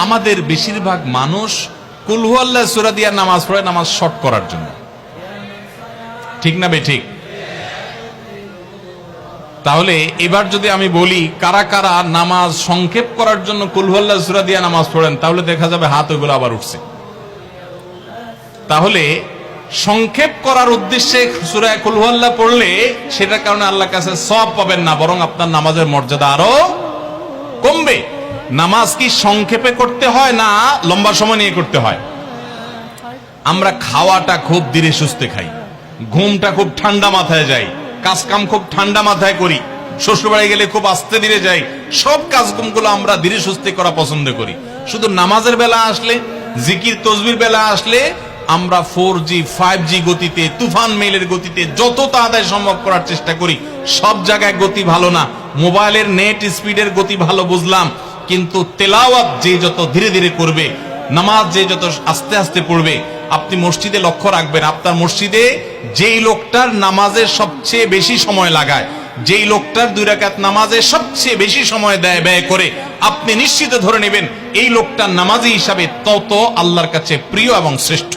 আমাদের বেশিরভাগ মানুষ কুল হু আল্লাহ সূরা দিয়া নামাজ পড়ে নামাজ শর্ট করার জন্য, ঠিক না বে ঠিক? তাহলে এবার যদি আমি বলি কারা কারা নামাজ সংক্ষেপ করার জন্য কুল হু আল্লাহ সূরা দিয়া নামাজ পড়েন, তাহলে দেখা যাবে হাত ওইগুলো আবার উঠছে। তাহলে সংক্ষেপ করার উদ্দেশ্যে সূরা কুল হু আল্লাহ পড়লে সেটার কারণে আল্লাহর কাছে সওয়াব পাবেন না, বরং আপনার নামাজের মর্যাদা আরো কমবে। নামাজ কি সংক্ষেপে করতে হয় না লম্বা সময় নিয়ে করতে হয়? আমরা খাওয়াটা খুব ধীরে সুস্থে খাই, ঘুমটা খুব ঠান্ডা মাথায় যাই, কাজ কাম খুব ঠান্ডা মাথায় করি, শ্বশুরবাড়ি গেলে খুব আস্তে ধীরে যাই, সব কাজগুলো আমরা ধীরে সুস্থে করা পছন্দ করি। শুধু নামাজের বেলা আসলে, জিকির তসবির বেলা আসলে আমরা 4G 5G গতিতে, তুফান মেইলের গতিতে যত তাড়াতাড়ি সম্ভব করার চেষ্টা করি। সব জায়গায় গতি ভালো না, মোবাইলের নেট স্পিডের গতি ভালো বুঝলাম, কিন্তু তেলাওয়াত যে যত ধীরে ধীরে করবে, নামাজ যে যত আস্তে আস্তে পড়বে। আপনি মসজিদে লক্ষ্য রাখবেন, আপনার মসজিদে যেই লোকটার নামাজে সবচেয়ে বেশি সময় লাগায়, যেই লোকটার 2 রাকাত নামাজে সবচেয়ে বেশি সময় ব্যয় করে, আপনি নিশ্চিত ধরে নেবেন এই লোকটার নামাজি হিসাবে তত আল্লাহর কাছে প্রিয় এবং শ্রেষ্ঠ।